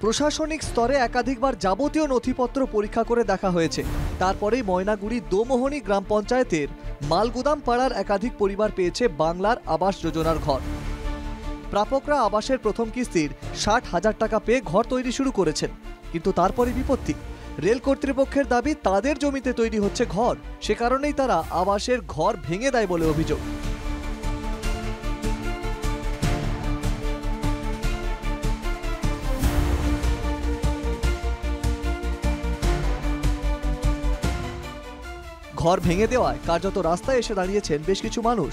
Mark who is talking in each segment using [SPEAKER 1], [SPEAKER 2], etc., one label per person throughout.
[SPEAKER 1] প্রশাসনিক স্তরে একাধিকবার যাবতীয় নথিপত্র পরীক্ষা করে দেখা হয়েছে। তারপরেই ময়নাগুড়ি দোমোহনী গ্রাম পঞ্চায়েতের মালগুদাম পাড়ার একাধিক পরিবার পেয়েছে বাংলার আবাস যোজনার ঘর। প্রাপকরা আবাসের প্রথম কিস্তির 60,000 টাকা পেয়ে ঘর তৈরি শুরু করেছেন, কিন্তু তারপরে বিপত্তি। রেল কর্তৃপক্ষের দাবি তাদের জমিতে তৈরি হচ্ছে ঘর, সে কারণেই তারা আবাসের ঘর ভেঙে দেয় বলে অভিযোগ। ঘর ভেঙে দেওয়ায় কার্যত রাস্তায় এসে দাঁড়িয়েছেন বেশ কিছু মানুষ।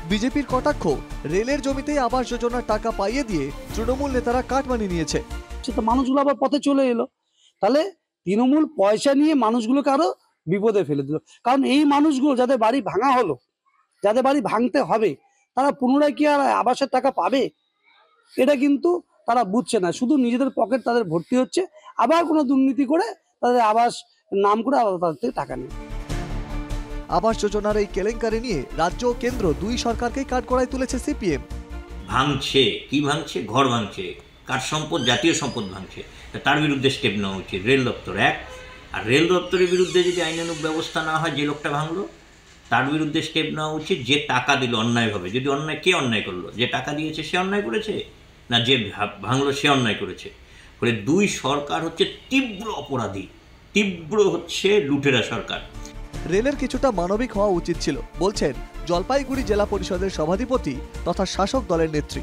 [SPEAKER 1] বিজেপির কটাক্ষ, রেলের জমিতেই আবাস যোজনার টাকা পাইয়ে দিয়ে তৃণমূল নেতারা কাটমানি নিয়েছে।
[SPEAKER 2] তো মানুষগুলো আবার পথে চলে এলো, তাহলে তৃণমূল পয়সা নিয়ে মানুষগুলোকে আরো বিপদে ফেলে দিল। কারণ এই মানুষগুলো যাদের বাড়ি ভাঙা হলো, যাদের বাড়ি ভাঙতে হবে, তারা পুনরায় কি আর আবাসের টাকা পাবে? এটা কিন্তু তারা বুঝছে না। শুধু নিজেদের পকেট তাদের ভর্তি হচ্ছে, আবার কোনো দুর্নীতি করে তাদের আবাস নাম করে আবার তাদের থেকে টাকা নেয়।
[SPEAKER 1] আবাস যোজনার এই কেলেঙ্কারি নিয়ে রাজ্য ও কেন্দ্র দুই সরকারকেই কাঠগড়ায় তুলেছে সিপিএম।
[SPEAKER 3] ভাঙছে, কি ভাঙছে? ঘর ভাঙছে, কার সম্পদ? জাতীয় সম্পদ ভাঙছে। তার বিরুদ্ধে স্টেপ নেওয়া উচিত রেল দপ্তর এক। আর রেল দপ্তরের বিরুদ্ধে যদি আইনানুগ ব্যবস্থা না হয়, যে লোকটা ভাঙলো তার বিরুদ্ধে স্টেপ নেওয়া উচিত। যে টাকা দিল অন্যায়ভাবে, যদি অন্যায়, কে অন্যায় করলো? যে টাকা দিয়েছে সে অন্যায় করেছে, না যে ভাঙলো সে অন্যায় করেছে? ফলে দুই সরকার হচ্ছে তীব্র অপরাধী, তীব্র হচ্ছে লুটেরা সরকার।
[SPEAKER 1] রেলের কিছুটা মানবিক হওয়া উচিত ছিল, বলছেন জলপাইগুড়ি জেলা পরিষদের সভাধিপতি তথা শাসক দলের নেত্রী।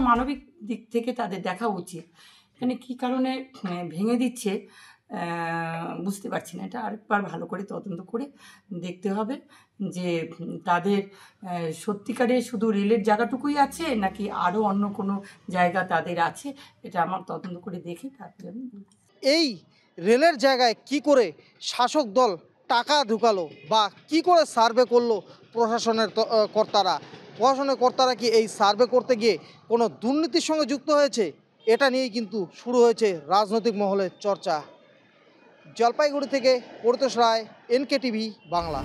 [SPEAKER 4] মানবিক দিক থেকে তাদের দেখা উচিত। এখানে কী কারণে ভেঙে দিচ্ছে বুঝতে পারছি না। এটা আরেকবার ভালো করে তদন্ত করে দেখতে হবে যে তাদের সত্যিকারে শুধু রেলের জায়গাটুকুই আছে নাকি আরও অন্য কোনো জায়গা তাদের আছে। এটা আমার তদন্ত করে দেখে তারপরে আমি বলবো।
[SPEAKER 5] এই রেলের জায়গায় কি করে শাসক দল টাকা ঢুকালো বা কি করে সার্ভে করলো প্রশাসনের কর্তারা কি এই সার্ভে করতে গিয়ে কোনো দুর্নীতির সঙ্গে যুক্ত হয়েছে? এটা নিয়েই কিন্তু শুরু হয়েছে রাজনৈতিক মহলে চর্চা। জলপাইগুড়ি থেকে পরিতোষ রায়, NK TV বাংলা।